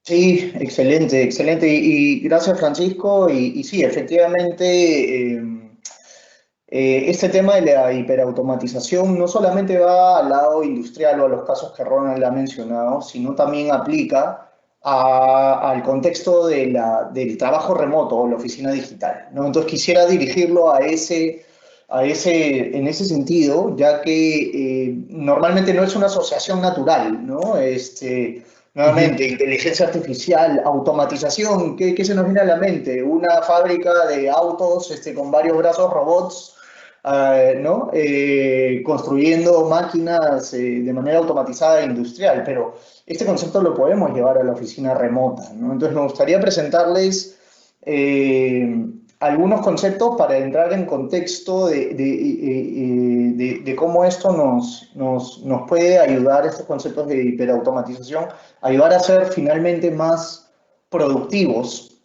Sí, excelente, excelente. Y gracias, Francisco. Y sí, efectivamente, este tema de la hiperautomatización no solamente va al lado industrial o a los casos que Ronald ha mencionado, sino también aplica al contexto del trabajo remoto o la oficina digital, ¿no? Entonces quisiera dirigirlo en ese sentido, ya que normalmente no es una asociación natural, ¿no? Ujú. Nuevamente, inteligencia artificial, automatización, ¿qué se nos viene a la mente? Una fábrica de autos con varios brazos robots, ¿no? Construyendo máquinas de manera automatizada e industrial, pero este concepto lo podemos llevar a la oficina remota, ¿no? Entonces me gustaría presentarles algunos conceptos para entrar en contexto de cómo esto nos puede ayudar, estos conceptos de hiperautomatización, ayudar a ser finalmente más productivos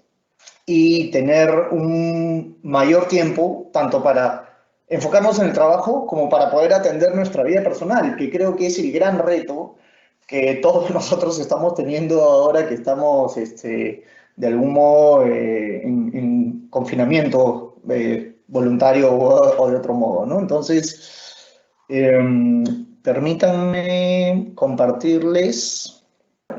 y tener un mayor tiempo, tanto para enfocarnos en el trabajo como para poder atender nuestra vida personal, que creo que es el gran reto que todos nosotros estamos teniendo ahora que estamos de algún modo en confinamiento voluntario o de otro modo, ¿no? Entonces, eh, permítanme compartirles.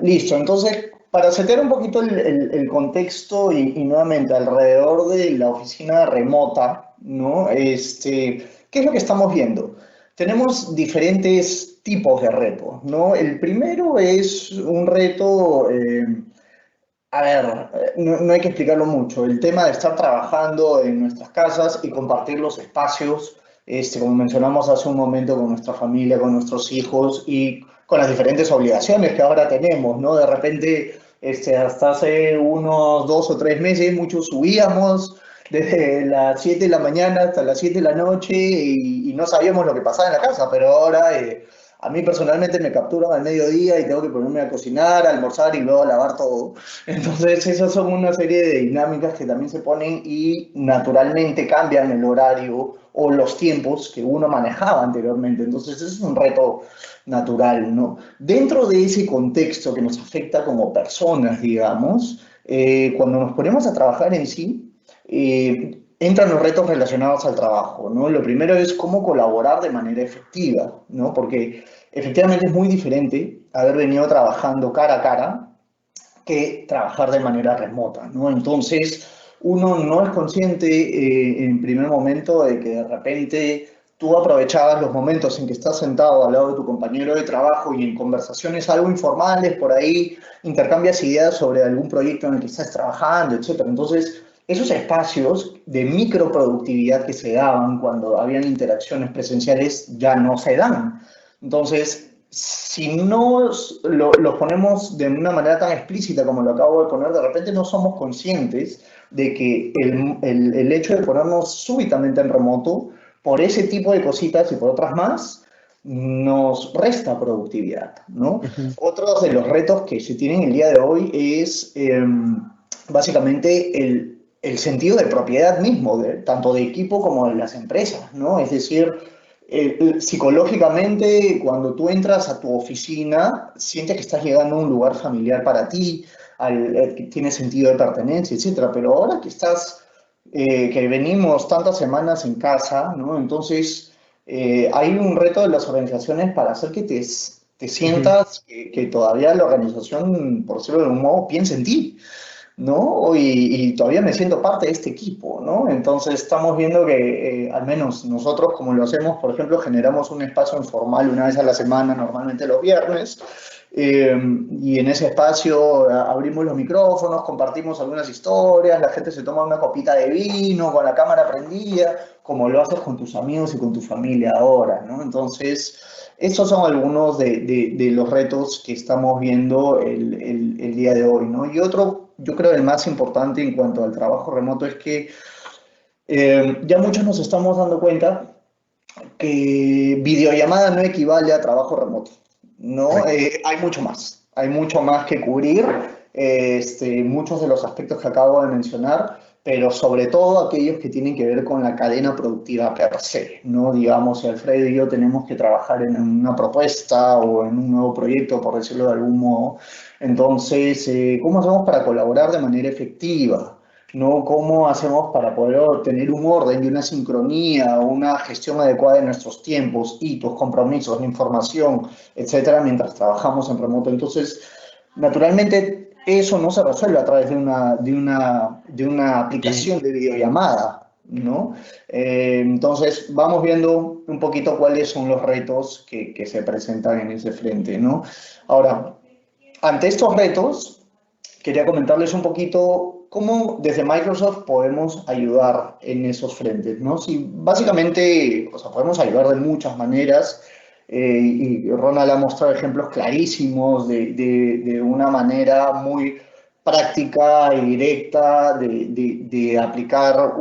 Listo, entonces, para setear un poquito el contexto y nuevamente alrededor de la oficina remota, ¿no? ¿Qué es lo que estamos viendo? Tenemos diferentes tipos de retos, ¿no? El primero es un reto, a ver, no hay que explicarlo mucho. El tema de estar trabajando en nuestras casas y compartir los espacios, como mencionamos hace un momento, con nuestra familia, con nuestros hijos y con las diferentes obligaciones que ahora tenemos, ¿no? De repente, hasta hace unos 2 o 3 meses, muchos subíamos desde las 7 de la mañana hasta las 7 de la noche y no sabíamos lo que pasaba en la casa, pero ahora a mí personalmente me capturan al mediodía y tengo que ponerme a cocinar, a almorzar y luego a lavar todo. Entonces, esas son una serie de dinámicas que también se ponen y naturalmente cambian el horario o los tiempos que uno manejaba anteriormente. Entonces, ese es un reto natural, ¿no? Dentro de ese contexto que nos afecta como personas, digamos, cuando nos ponemos a trabajar en sí, entran los retos relacionados al trabajo, ¿no? Lo primero es cómo colaborar de manera efectiva, ¿no? Porque efectivamente es muy diferente haber venido trabajando cara a cara que trabajar de manera remota, ¿no? Entonces, uno no es consciente en primer momento de que de repente tú aprovechabas los momentos en que estás sentado al lado de tu compañero de trabajo y en conversaciones algo informales por ahí intercambias ideas sobre algún proyecto en el que estás trabajando, etcétera. Entonces, esos espacios de microproductividad que se daban cuando habían interacciones presenciales ya no se dan. Entonces, si no lo ponemos de una manera tan explícita como lo acabo de poner, de repente no somos conscientes de que el hecho de ponernos súbitamente en remoto, por ese tipo de cositas y por otras más, nos resta productividad, ¿no? Ujú. Otro de los retos que se tienen el día de hoy es básicamente el sentido de propiedad mismo, tanto de equipo como de las empresas, ¿no? Es decir, psicológicamente, cuando tú entras a tu oficina, sientes que estás llegando a un lugar familiar para ti, que tiene sentido de pertenencia, etcétera. Pero ahora que que venimos tantas semanas en casa, ¿no? Entonces, hay un reto de las organizaciones para hacer que te Ujú. sientas que todavía la organización, por decirlo de un modo, piensa en ti. ¿No? Y todavía me siento parte de este equipo, ¿no? Entonces estamos viendo que al menos nosotros, como lo hacemos, por ejemplo, generamos un espacio informal una vez a la semana, normalmente los viernes, eh, y en ese espacio abrimos los micrófonos, compartimos algunas historias, la gente se toma una copita de vino con la cámara prendida, como lo haces con tus amigos y con tu familia ahora, ¿no? Entonces, estos son algunos de los retos que estamos viendo el día de hoy, ¿no? Y otro, yo creo el más importante en cuanto al trabajo remoto es que ya muchos nos estamos dando cuenta que videollamada no equivale a trabajo remoto, ¿no? Correcto. Hay mucho más que cubrir, muchos de los aspectos que acabo de mencionar, pero sobre todo aquellos que tienen que ver con la cadena productiva per se, ¿no? Digamos, si Alfredo y yo tenemos que trabajar en una propuesta o en un nuevo proyecto, por decirlo de algún modo, entonces, ¿cómo hacemos para colaborar de manera efectiva? ¿No? ¿Cómo hacemos para poder tener un orden y una sincronía, una gestión adecuada de nuestros tiempos, hitos, compromisos, la información, etcétera, mientras trabajamos en remoto? Entonces, naturalmente, eso no se resuelve a través de una Y aplicación de videollamada, ¿no? Entonces, vamos viendo un poquito cuáles son los retos que se presentan en ese frente, ¿no? Ahora, ante estos retos, quería comentarles un poquito cómo desde Microsoft podemos ayudar en esos frentes, ¿no? Si básicamente, o sea, podemos ayudar de muchas maneras, y Ronald ha mostrado ejemplos clarísimos de una manera muy práctica y directa de aplicar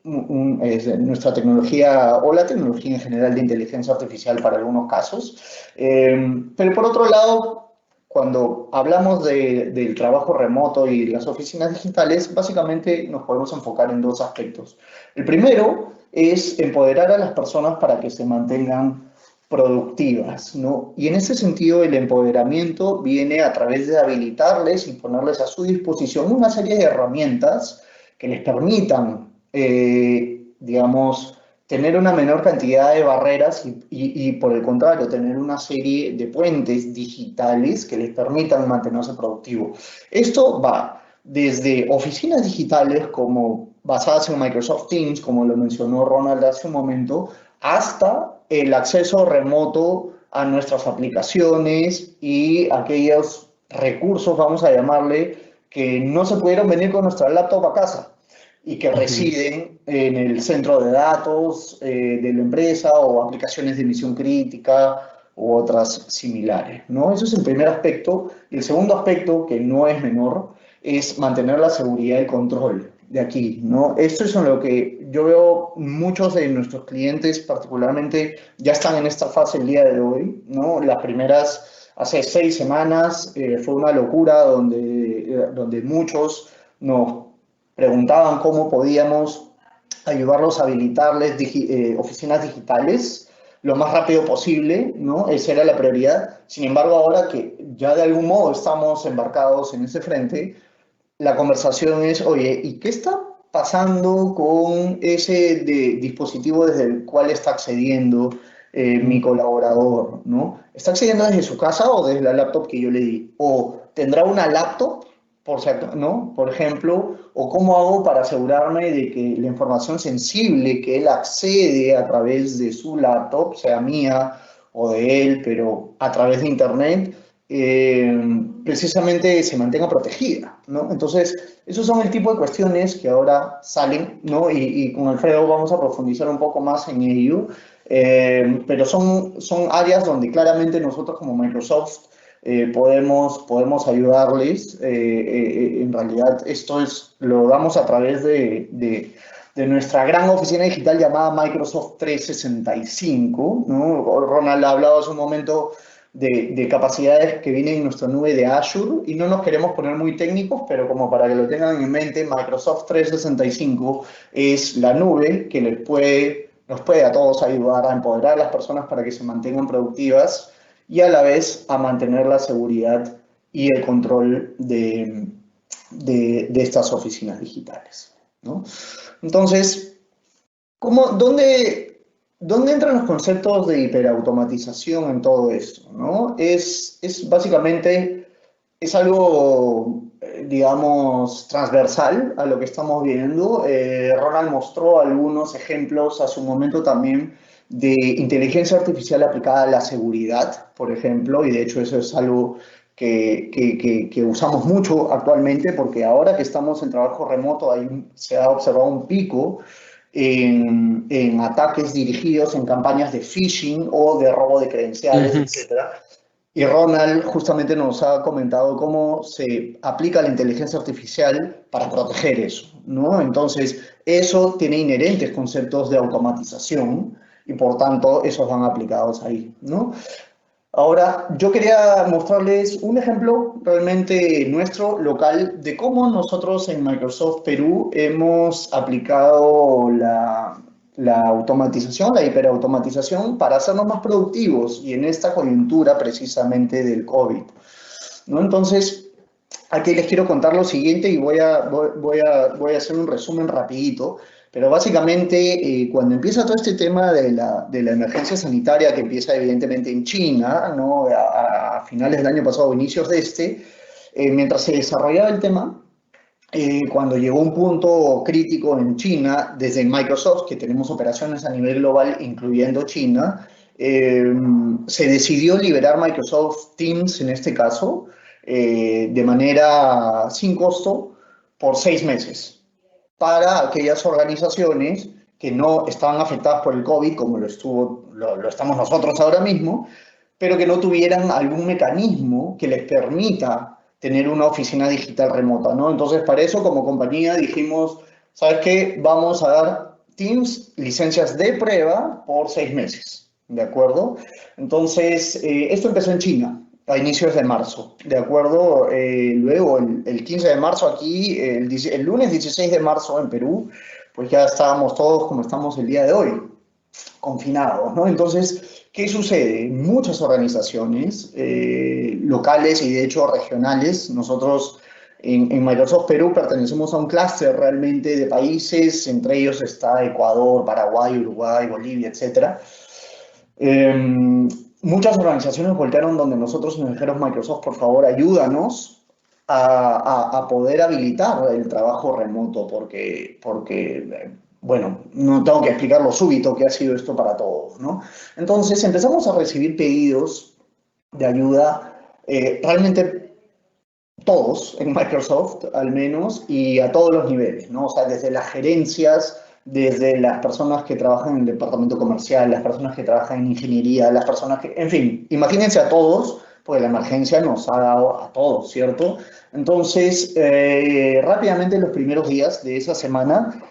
nuestra tecnología o la tecnología en general de inteligencia artificial para algunos casos. Pero por otro lado, cuando hablamos del trabajo remoto y las oficinas digitales, básicamente nos podemos enfocar en dos aspectos. El primero es empoderar a las personas para que se mantengan productivas, ¿no? Y en ese sentido el empoderamiento viene a través de habilitarles y ponerles a su disposición una serie de herramientas que les permitan, digamos, tener una menor cantidad de barreras y, por el contrario, tener una serie de puentes digitales que les permitan mantenerse productivos. Esto va desde oficinas digitales como basadas en Microsoft Teams, como lo mencionó Ronald hace un momento, hasta el acceso remoto a nuestras aplicaciones y aquellos recursos, vamos a llamarle, que no se pudieron venir con nuestra laptop a casa y que ujú. residen en el centro de datos de la empresa o aplicaciones de misión crítica u otras similares, ¿no? Eso es el primer aspecto. Y el segundo aspecto, que no es menor, es mantener la seguridad y el control de aquí, ¿no? Esto es en lo que yo veo muchos de nuestros clientes, particularmente, ya están en esta fase el día de hoy, ¿no? Las primeras, hace 6 semanas, fue una locura donde muchos nos preguntaban cómo podíamos ayudarlos a habilitarles oficinas digitales lo más rápido posible, ¿no? Esa era la prioridad. Sin embargo, ahora que ya de algún modo estamos embarcados en ese frente, la conversación es, oye, ¿y qué está pasando con ese dispositivo desde el cual está accediendo mi colaborador, ¿no? ¿Está accediendo desde su casa o desde la laptop que yo le di? ¿O tendrá una laptop, ¿no? Por ejemplo, o cómo hago para asegurarme de que la información sensible que él accede a través de su laptop, sea mía o de él, pero a través de Internet, precisamente se mantenga protegida, ¿no? Entonces, esos son el tipo de cuestiones que ahora salen, ¿no? Y con Alfredo vamos a profundizar un poco más en ello, pero son áreas donde claramente nosotros como Microsoft podemos ayudarles. En realidad, lo damos a través de nuestra gran oficina digital llamada Microsoft 365, ¿no? Ronald ha hablado hace un momento de capacidades que vienen en nuestra nube de Azure y no nos queremos poner muy técnicos, pero como para que lo tengan en mente, Microsoft 365 es la nube que nos puede a todos ayudar a empoderar a las personas para que se mantengan productivas y a la vez a mantener la seguridad y el control de estas oficinas digitales, ¿no? Entonces, ¿dónde entran los conceptos de hiperautomatización en todo esto, ¿no? Es básicamente, es algo, digamos, transversal a lo que estamos viendo. Ronald mostró algunos ejemplos hace un momento también de inteligencia artificial aplicada a la seguridad, por ejemplo, y de hecho eso es algo que usamos mucho actualmente porque ahora que estamos en trabajo remoto se ha observado un pico en ataques dirigidos en campañas de phishing o de robo de credenciales, Ujú. etcétera. Y Ronald justamente nos ha comentado cómo se aplica la inteligencia artificial para proteger eso, ¿no? Entonces, eso tiene inherentes conceptos de automatización y por tanto esos van aplicados ahí, ¿no? Ahora, yo quería mostrarles un ejemplo realmente nuestro, local, de cómo nosotros en Microsoft Perú hemos aplicado la automatización, la hiperautomatización para hacernos más productivos y en esta coyuntura precisamente del COVID, ¿no? Entonces, aquí les quiero contar lo siguiente y voy a hacer un resumen rapidito, pero básicamente cuando empieza todo este tema de la emergencia sanitaria que empieza evidentemente en China, ¿no? A finales del año pasado o inicios de este, mientras se desarrollaba el tema, cuando llegó un punto crítico en China, desde Microsoft, que tenemos operaciones a nivel global, incluyendo China, eh, se decidió liberar Microsoft Teams en este caso, de manera sin costo, por 6 meses, para aquellas organizaciones que no estaban afectadas por el COVID, como lo estamos nosotros ahora mismo, pero que no tuvieran algún mecanismo que les permita tener una oficina digital remota, ¿no? Entonces, para eso, como compañía, dijimos, ¿sabes qué? Vamos a dar Teams licencias de prueba por 6 meses, ¿de acuerdo? Entonces, esto empezó en China a inicios de marzo, ¿de acuerdo? Luego, el 15 de marzo aquí, el lunes 16 de marzo en Perú, pues ya estábamos todos como estamos el día de hoy, confinados, ¿no? Entonces, ¿qué sucede? Muchas organizaciones locales y de hecho regionales, nosotros en Microsoft Perú pertenecemos a un clúster realmente de países, entre ellos está Ecuador, Paraguay, Uruguay, Bolivia, etcétera. Muchas organizaciones voltearon donde nosotros nos dijeron, Microsoft, por favor, ayúdanos a poder habilitar el trabajo remoto, porque bueno, no tengo que explicar lo súbito que ha sido esto para todos, ¿no? Entonces empezamos a recibir pedidos de ayuda, realmente todos en Microsoft al menos, y a todos los niveles, ¿no? O sea, desde las gerencias, desde las personas que trabajan en el departamento comercial, las personas que trabajan en ingeniería, las personas que, en fin, imagínense a todos, porque la emergencia nos ha dado a todos, ¿cierto? Entonces, rápidamente en los primeros días de esa semana,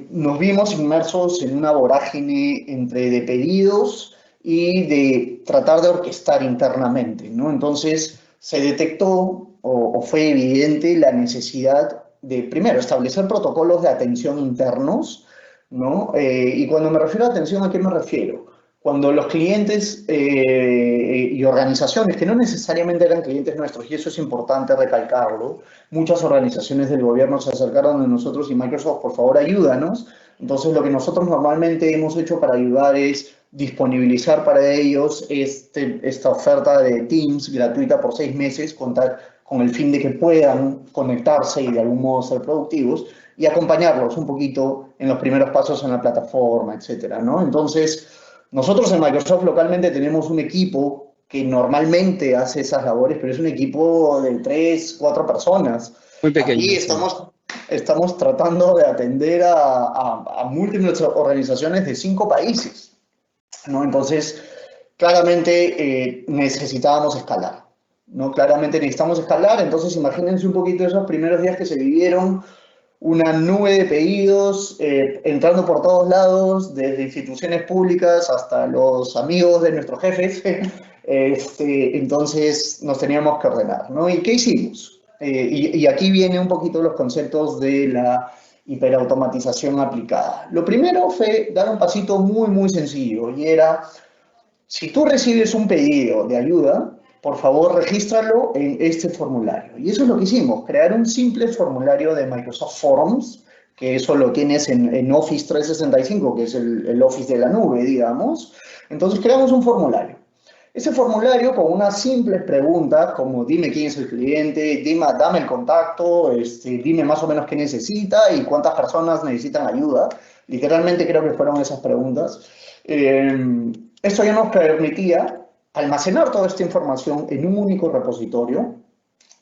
nos vimos inmersos en una vorágine entre de pedidos y de tratar de orquestar internamente, ¿no? Entonces, se detectó o fue evidente la necesidad de, primero, establecer protocolos de atención internos, ¿no? Y cuando me refiero a atención, ¿a qué me refiero? Cuando los clientes y organizaciones, que no necesariamente eran clientes nuestros, y eso es importante recalcarlo, muchas organizaciones del gobierno se acercaron a nosotros y Microsoft, por favor, ayúdanos. Entonces, lo que nosotros normalmente hemos hecho para ayudar es disponibilizar para ellos esta oferta de Teams gratuita por 6 meses, contar con el fin de que puedan conectarse y de algún modo ser productivos y acompañarlos un poquito en los primeros pasos en la plataforma, etcétera, ¿no? Entonces, nosotros en Microsoft localmente tenemos un equipo que normalmente hace esas labores, pero es un equipo de 3, 4 personas. Muy Aquí pequeño, sí. estamos tratando de atender a múltiples organizaciones de 5 países, ¿no? Entonces, claramente necesitábamos escalar, ¿no? Claramente necesitamos escalar, entonces imagínense un poquito esos primeros días que se vivieron, una nube de pedidos entrando por todos lados, desde instituciones públicas hasta los amigos de nuestros jefes. Entonces nos teníamos que ordenar, ¿no? ¿Y qué hicimos? Y aquí viene un poquito los conceptos de la hiperautomatización aplicada. Lo primero fue dar un pasito muy, muy sencillo y era, si tú recibes un pedido de ayuda, por favor regístralo en este formulario. Y eso es lo que hicimos, crear un simple formulario de Microsoft Forms, que eso lo tienes en Office 365, que es el Office de la nube, digamos. Entonces creamos un formulario. Ese formulario con unas simples preguntas como dime quién es el cliente, dame el contacto, dime más o menos qué necesita y cuántas personas necesitan ayuda. Literalmente creo que fueron esas preguntas. Esto ya nos permitía almacenar toda esta información en un único repositorio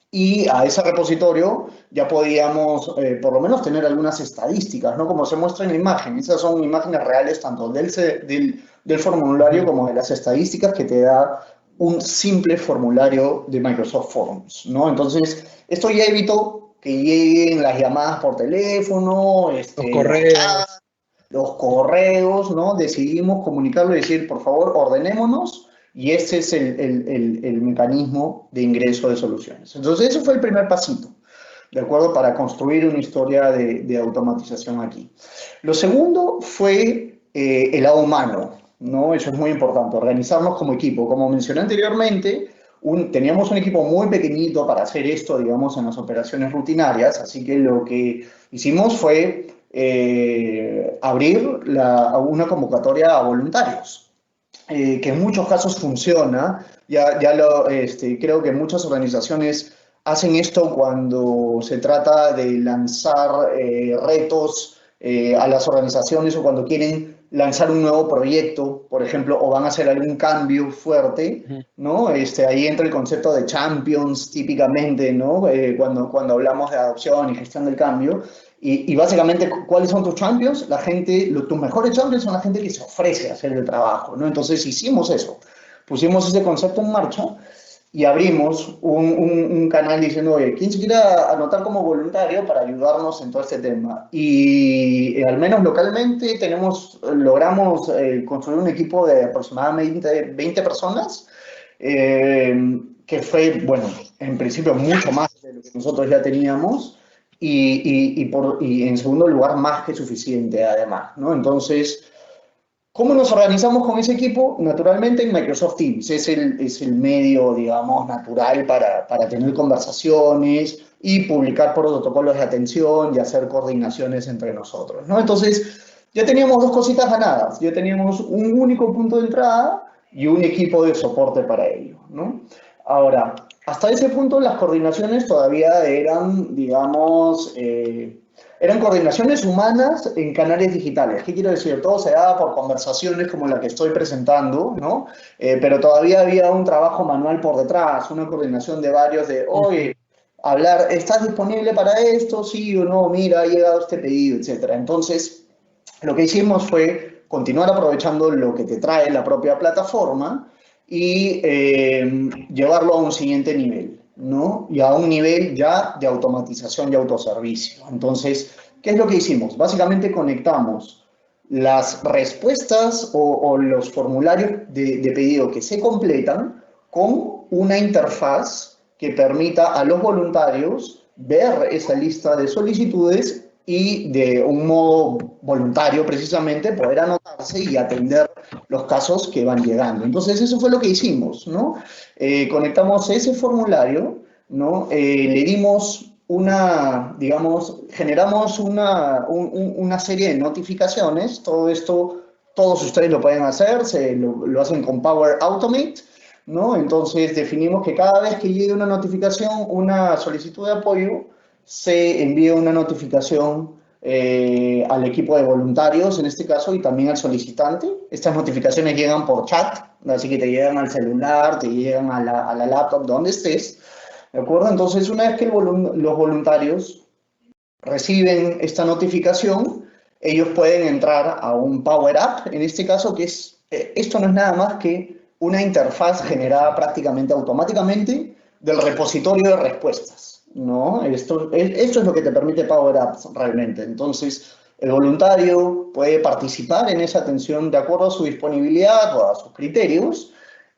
y a ese repositorio ya podíamos por lo menos tener algunas estadísticas, ¿no? Como se muestra en la imagen. Esas son imágenes reales tanto del formulario Ujú. como de las estadísticas que te da un simple formulario de Microsoft Forms, ¿no? Entonces, esto ya evitó que lleguen las llamadas por teléfono, Los los chats, correos. los correos, ¿no? Decidimos comunicarlo y decir, por favor, ordenémonos, y ese es el mecanismo de ingreso de soluciones. Entonces, eso fue el primer pasito, ¿de acuerdo? Para construir una historia de automatización aquí. Lo segundo fue el lado humano, ¿no? Eso es muy importante, organizarnos como equipo. Como mencioné anteriormente, teníamos un equipo muy pequeñito para hacer esto, digamos, en las operaciones rutinarias, así que lo que hicimos fue abrir una convocatoria a voluntarios, que en muchos casos funciona. Creo que muchas organizaciones hacen esto cuando se trata de lanzar retos a las organizaciones o cuando quieren lanzar un nuevo proyecto, por ejemplo, o van a hacer algún cambio fuerte, ¿no? Ahí entra el concepto de champions típicamente, ¿no? Cuando hablamos de adopción y gestión del cambio. Y básicamente, ¿cuáles son tus champions? Tus mejores champions son la gente que se ofrece a hacer el trabajo, ¿no? Entonces hicimos eso, pusimos ese concepto en marcha y abrimos un canal diciendo, oye, ¿quién se quiera anotar como voluntario para ayudarnos en todo este tema? Y al menos localmente logramos construir un equipo de aproximadamente 20 personas, que fue, bueno, en principio mucho más de lo que nosotros ya teníamos y en segundo lugar más que suficiente además, ¿no? Entonces, ¿cómo nos organizamos con ese equipo? Naturalmente en Microsoft Teams. Es el medio, digamos, natural para tener conversaciones y publicar protocolos de atención y hacer coordinaciones entre nosotros, ¿no? Entonces, ya teníamos dos cositas ganadas. Ya teníamos un único punto de entrada y un equipo de soporte para ello, ¿no? Ahora, hasta ese punto las coordinaciones todavía eran, digamos, eran coordinaciones humanas en canales digitales. ¿Qué quiero decir? Todo se daba por conversaciones como la que estoy presentando, ¿no? Pero todavía había un trabajo manual por detrás, una coordinación de varios de, oye, hablar, ¿estás disponible para esto? Sí o no, mira, ha llegado este pedido, etcétera. Entonces, lo que hicimos fue continuar aprovechando lo que te trae la propia plataforma y llevarlo a un siguiente nivel, ¿no? Y a un nivel ya de automatización y autoservicio. Entonces, ¿qué es lo que hicimos? Básicamente conectamos las respuestas o los formularios de pedido que se completan con una interfaz que permita a los voluntarios ver esa lista de solicitudes y de un modo voluntario precisamente poder anotarse y atender los casos que van llegando. Entonces eso fue lo que hicimos, ¿no? Conectamos ese formulario, ¿no? Le dimos generamos una serie de notificaciones. Todo esto, todos ustedes lo pueden hacer, lo hacen con Power Automate, ¿no? Entonces definimos que cada vez que llegue una notificación, una solicitud de apoyo, se envía una notificación al equipo de voluntarios, en este caso, y también al solicitante. Estas notificaciones llegan por chat, así que te llegan al celular, te llegan a la laptop, donde estés, ¿de acuerdo? Entonces, una vez que los voluntarios reciben esta notificación, ellos pueden entrar a un Power App, en este caso, esto no es nada más que una interfaz generada prácticamente automáticamente del repositorio de respuestas, ¿no? Esto es lo que te permite Power Apps realmente. Entonces, el voluntario puede participar en esa atención de acuerdo a su disponibilidad o a sus criterios,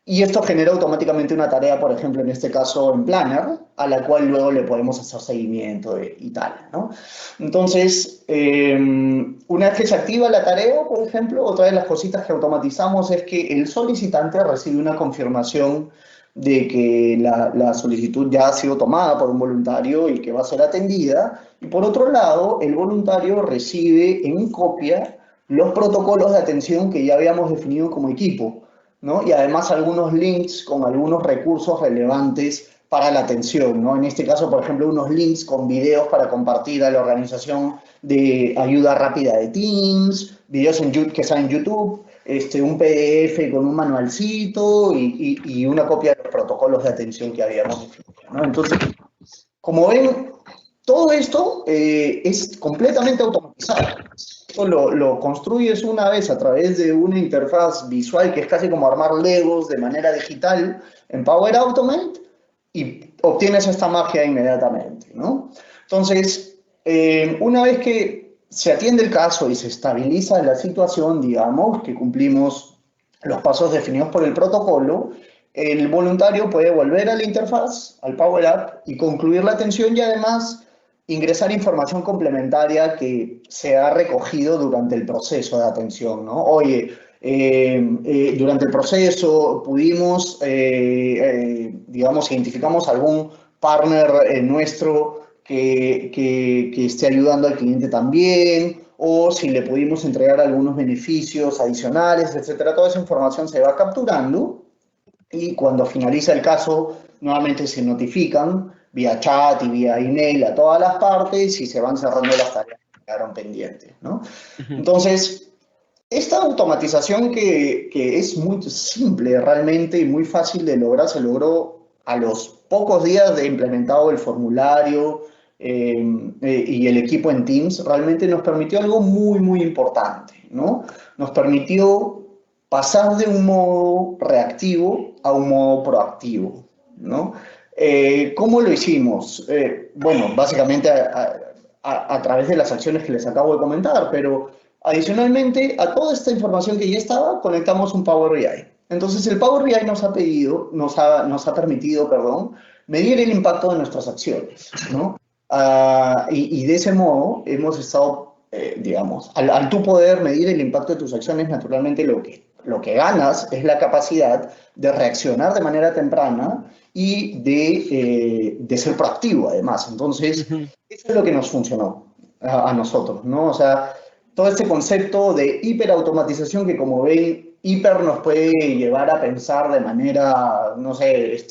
y esto genera automáticamente una tarea, por ejemplo, en este caso en Planner, a la cual luego le podemos hacer seguimiento y tal, ¿no? Entonces, una vez que se activa la tarea, por ejemplo, otra de las cositas que automatizamos es que el solicitante recibe una confirmación de que la solicitud ya ha sido tomada por un voluntario y que va a ser atendida. Y por otro lado, el voluntario recibe en copia los protocolos de atención que ya habíamos definido como equipo, ¿no? Y además algunos links con algunos recursos relevantes para la atención, ¿no? En este caso, por ejemplo, unos links con videos para compartir a la organización de ayuda rápida de Teams, videos que están en YouTube, un PDF con un manualcito y una copia de los protocolos de atención que habíamos definido, ¿no? Entonces, como ven, todo esto es completamente automatizado. Esto lo construyes una vez a través de una interfaz visual que es casi como armar Legos de manera digital en Power Automate y obtienes esta magia inmediatamente, ¿no? Entonces, una vez que se atiende el caso y se estabiliza la situación, digamos, que cumplimos los pasos definidos por el protocolo, el voluntario puede volver a la interfaz, al Power App, y concluir la atención y además ingresar información complementaria que se ha recogido durante el proceso de atención, ¿no? Oye, durante el proceso pudimos, digamos, identificamos algún partner nuestro que esté ayudando al cliente también, o si le pudimos entregar algunos beneficios adicionales, etcétera. Toda esa información se va capturando y cuando finaliza el caso, nuevamente se notifican vía chat y vía email a todas las partes y se van cerrando las tareas que quedaron pendientes, ¿no? Ujú. Entonces, esta automatización que es muy simple realmente y muy fácil de lograr, se logró a los pocos días de implementado el formulario y el equipo en Teams, realmente nos permitió algo muy, muy importante, ¿no? Nos permitió pasar de un modo reactivo a un modo proactivo, ¿no? ¿Cómo lo hicimos? Bueno, básicamente a través de las acciones que les acabo de comentar, pero adicionalmente a toda esta información que ya estaba, conectamos un Power BI. Entonces el Power BI nos ha permitido, perdón, medir el impacto de nuestras acciones, ¿no? Y de ese modo hemos estado, digamos, al tú poder medir el impacto de tus acciones, naturalmente lo que ganas es la capacidad de reaccionar de manera temprana y de ser proactivo además. Entonces, Ujú. eso es lo que nos funcionó a nosotros, ¿no? O sea, todo este concepto de hiperautomatización que como ven, hiper nos puede llevar a pensar de manera, no sé,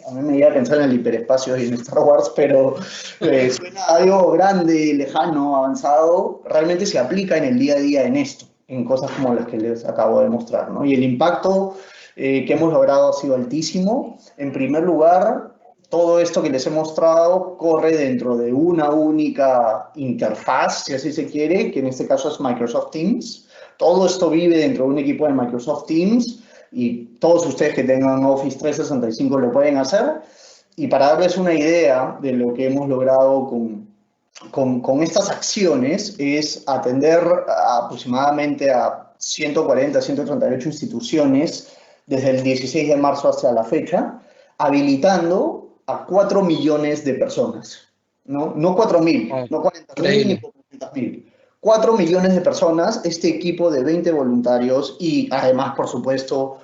a mí me lleva a pensar en el hiperespacio y en Star Wars, pero suena algo grande, lejano, avanzado, realmente se aplica en el día a día en esto, en cosas como las que les acabo de mostrar, ¿no? Y el impacto que hemos logrado ha sido altísimo. En primer lugar, todo esto que les he mostrado corre dentro de una única interfaz, si así se quiere, que en este caso es Microsoft Teams. Todo esto vive dentro de un equipo de Microsoft Teams y todos ustedes que tengan Office 365 lo pueden hacer. Y para darles una idea de lo que hemos logrado con estas acciones es atender aproximadamente a 140, 138 instituciones desde el 16 de marzo hasta la fecha, habilitando a 4 millones de personas. No 4.000, Wow, no 40.000 ni increíble. 400.000. 4 millones de personas, este equipo de 20 voluntarios y además, por supuesto,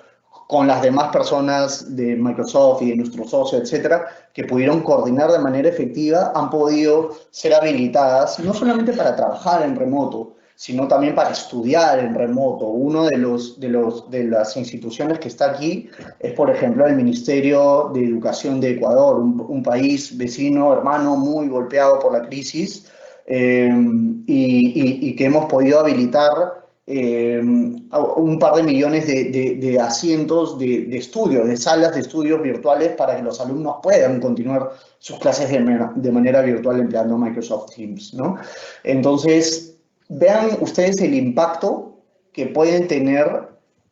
con las demás personas de Microsoft y de nuestros socios, etcétera, que pudieron coordinar de manera efectiva, han podido ser habilitadas no solamente para trabajar en remoto, sino también para estudiar en remoto. Uno de las instituciones que está aquí es, por ejemplo, el Ministerio de Educación de Ecuador, un país vecino, hermano, muy golpeado por la crisis, y que hemos podido habilitar un par de millones de asientos de estudio, de salas de estudios virtuales para que los alumnos puedan continuar sus clases de manera virtual empleando Microsoft Teams, ¿no? Entonces, vean ustedes el impacto que pueden tener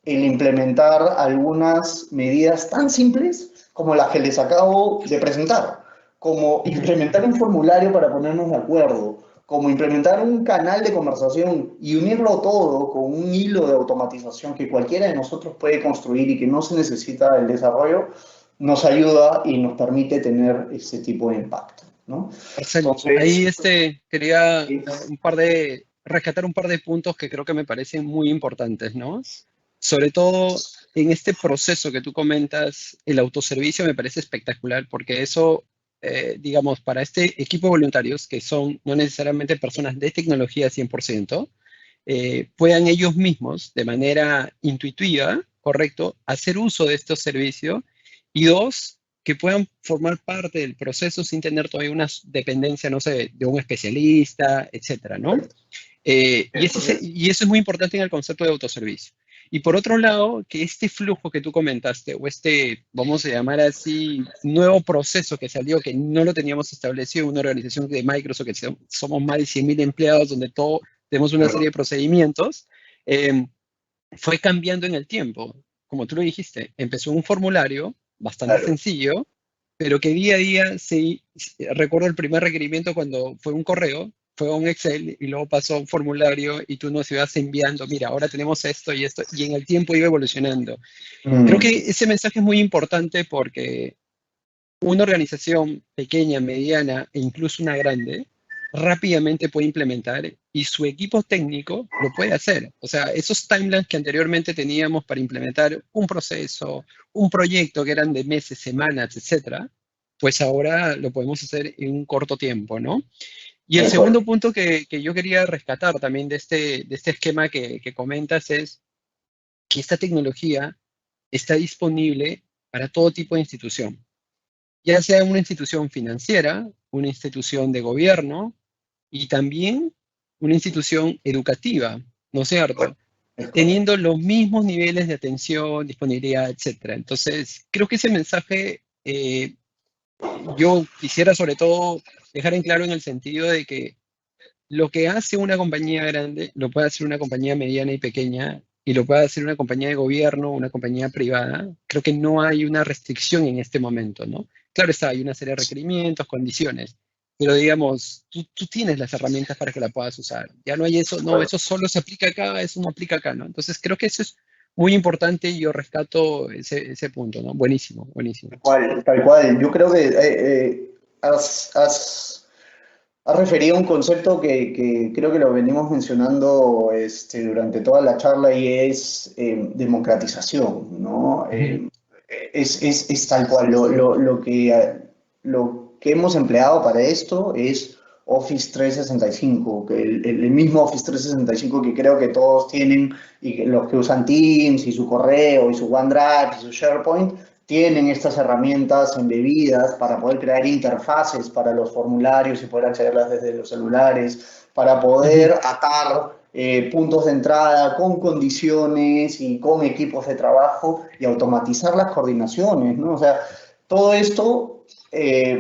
el implementar algunas medidas tan simples como las que les acabo de presentar, como Ujú. implementar un formulario para ponernos de acuerdo, como implementar un canal de conversación y unirlo todo con un hilo de automatización que cualquiera de nosotros puede construir y que no se necesita el desarrollo, nos ayuda y nos permite tener ese tipo de impacto, ¿no? Marcelo, ahí Entonces, quería es, rescatar un par de puntos que creo que me parecen muy importantes, ¿no? Sobre todo en este proceso que tú comentas, el autoservicio me parece espectacular porque eso, digamos, para este equipo de voluntarios, que son no necesariamente personas de tecnología 100%, puedan ellos mismos, de manera intuitiva, correcto, hacer uso de estos servicios y dos, que puedan formar parte del proceso sin tener todavía una dependencia, no sé, de un especialista, etcétera, ¿no? Y eso es muy importante en el concepto de autoservicio. Y por otro lado, que este flujo que tú comentaste, o este, vamos a llamar así, nuevo proceso que salió, que no lo teníamos establecido en una organización de Microsoft, que somos más de 100.000 empleados, donde todo, tenemos una serie de procedimientos, eh, fue cambiando en el tiempo. Como tú lo dijiste, empezó un formulario bastante claro, sencillo, pero que día a día, sí, recuerdo el primer requerimiento cuando fue un correo, fue a un Excel y luego pasó a un formulario y tú nos ibas enviando, mira, ahora tenemos esto y en el tiempo iba evolucionando. Creo que Mm, ese mensaje es muy importante porque una organización pequeña, mediana e incluso una grande rápidamente puede implementar y su equipo técnico lo puede hacer. O sea, esos timelines que anteriormente teníamos para implementar un proceso, un proyecto que eran de meses, semanas, etcétera, pues ahora lo podemos hacer en un corto tiempo, ¿no? Y el tal cual. segundo punto que yo quería rescatar también de este esquema que comentas es que esta tecnología está disponible para todo tipo de institución, ya sea una institución financiera, una institución de gobierno y también una institución educativa, ¿no es cierto? Es correcto. Teniendo los mismos niveles de atención, disponibilidad, etcétera. Entonces, creo que ese mensaje yo quisiera sobre todo dejar en claro en el sentido de que lo que hace una compañía grande lo puede hacer una compañía mediana y pequeña y lo puede hacer una compañía de gobierno, una compañía privada. Creo que no hay una restricción en este momento, ¿no? Claro está, hay una serie de requerimientos, condiciones, pero digamos, tú tienes las herramientas para que la puedas usar. Ya no hay eso, no, eso solo se aplica acá, eso no aplica acá, ¿no? Entonces creo que eso es muy importante y yo rescato ese punto, ¿no? Buenísimo, buenísimo. Tal cual, tal cual. Yo creo que has referido a un concepto que creo que lo venimos mencionando durante toda la charla y es democratización, ¿no? Ujú, Es tal cual. Lo que hemos empleado para esto es Office 365, que el mismo Office 365 que creo que todos tienen y que los que usan Teams y su correo y su OneDrive y su SharePoint tienen estas herramientas embebidas para poder crear interfaces para los formularios y poder accederlas desde los celulares, para ujú, poder atar puntos de entrada con condiciones y con equipos de trabajo y automatizar las coordinaciones, ¿no? O sea, todo esto,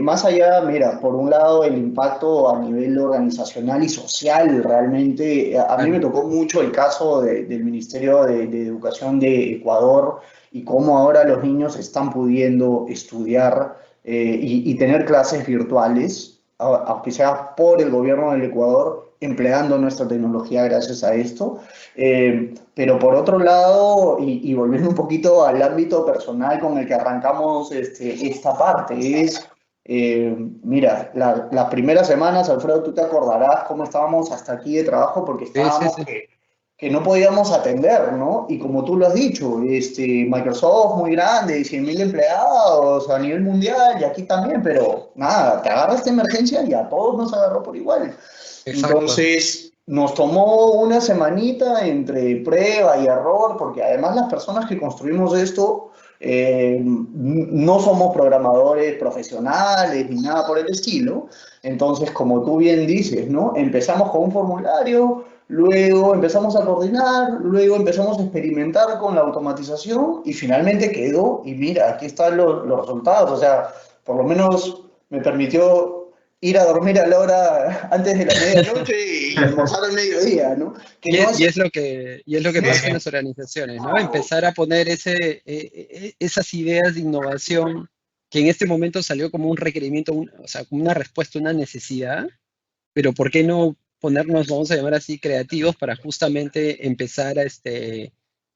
más allá, mira, por un lado el impacto a nivel organizacional y social, realmente, a mí me claro. tocó mucho el caso del Ministerio de Educación de Ecuador y cómo ahora los niños están pudiendo estudiar y tener clases virtuales, aunque sea por el gobierno del Ecuador, empleando nuestra tecnología gracias a esto. Pero por otro lado, y volviendo un poquito al ámbito personal con el que arrancamos esta parte, es, mira, las primeras semanas, Alfredo, tú te acordarás cómo estábamos hasta aquí de trabajo porque Sí, sí, estábamos sí. que no podíamos atender, ¿no? Y como tú lo has dicho, Microsoft muy grande, 100.000 empleados a nivel mundial y aquí también, pero nada, te agarra esta emergencia y a todos nos agarró por igual. Exacto. Entonces, nos tomó una semanita entre prueba y error, porque además las personas que construimos esto no somos programadores profesionales ni nada por el estilo. Entonces, como tú bien dices, ¿no? Empezamos con un formulario, luego empezamos a coordinar, luego empezamos a experimentar con la automatización y finalmente quedó. Y mira, aquí están los resultados. O sea, por lo menos me permitió ir a dormir a la hora antes de la medianoche y almorzar al mediodía, ¿no? Que Y no es, es, y es lo que, y es lo que no es pasa en las organizaciones, ¿no? Empezar a poner esas ideas de innovación que en este momento salió como un requerimiento, o sea, como una respuesta, una necesidad, pero ¿por qué no ponernos, vamos a llamar así, creativos para justamente empezar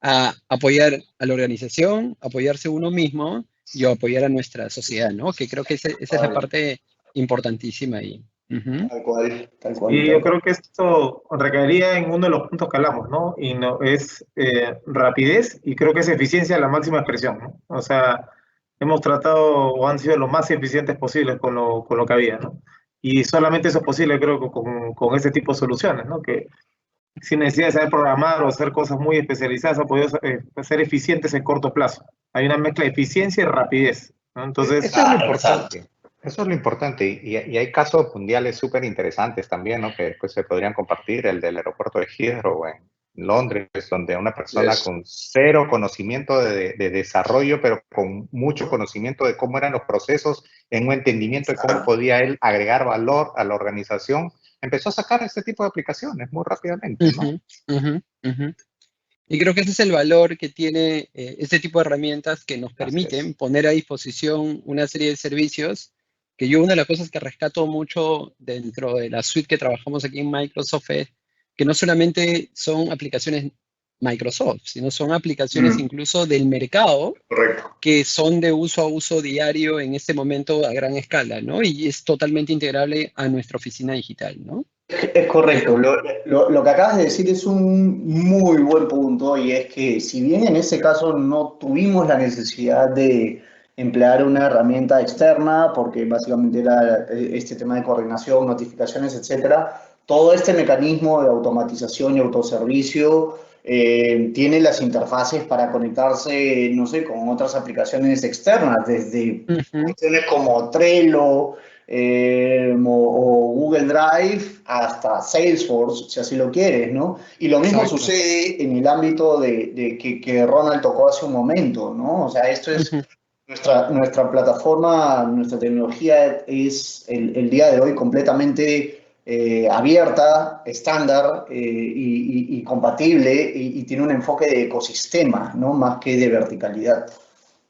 a apoyar a la organización, apoyarse uno mismo y apoyar a nuestra sociedad, ¿no? Que creo que esa es la parte importantísima ahí. Ujú. tal cual, tal cual, Y tal yo cual. creo que esto recaería en uno de los puntos que hablamos, ¿no? Y no es rapidez y creo que es eficiencia la máxima expresión, ¿no? O sea, hemos tratado o han sido lo más eficientes posibles con lo que había, ¿no? Y solamente eso es posible, creo, con este tipo de soluciones, ¿no? Que sin necesidad de saber programar o hacer cosas muy especializadas, ha podido ser eficientes en corto plazo. Hay una mezcla de eficiencia y rapidez, ¿no? Entonces, Eso es lo Exacto. importante. Eso es lo importante. Y hay casos mundiales súper interesantes también, ¿no? Que pues, se podrían compartir. El del aeropuerto de Heathrow en Londres, donde una persona Yes. con cero conocimiento de desarrollo, pero con mucho conocimiento de cómo eran los procesos, en un entendimiento de cómo podía él agregar valor a la organización, empezó a sacar este tipo de aplicaciones muy rápidamente, ¿no? Ujú, ujú, ujú. Y creo que ese es el valor que tiene este tipo de herramientas que nos Así permiten es. poner a disposición una serie de servicios que yo una de las cosas que rescato mucho dentro de la suite que trabajamos aquí en Microsoft es que no solamente son aplicaciones Microsoft, sino son aplicaciones incluso del mercado Correcto. que son de uso a uso diario en este momento a gran escala, ¿no? Y es totalmente integrable a nuestra oficina digital, ¿no? Es correcto. Lo que acabas de decir es un muy buen punto y es que si bien en ese caso no tuvimos la necesidad de emplear una herramienta externa, porque básicamente era este tema de coordinación, notificaciones, etcétera, todo este mecanismo de automatización y autoservicio tiene las interfaces para conectarse, no sé, con otras aplicaciones externas, desde cuestiones como Trello, o Google Drive hasta Salesforce, si así lo quieres, ¿no? Y lo mismo Exacto. sucede en el ámbito que Ronald tocó hace un momento, ¿no? O sea, esto es nuestra plataforma, nuestra tecnología es el día de hoy completamente abierta, estándar y compatible y tiene un enfoque de ecosistema, ¿no? Más que de verticalidad.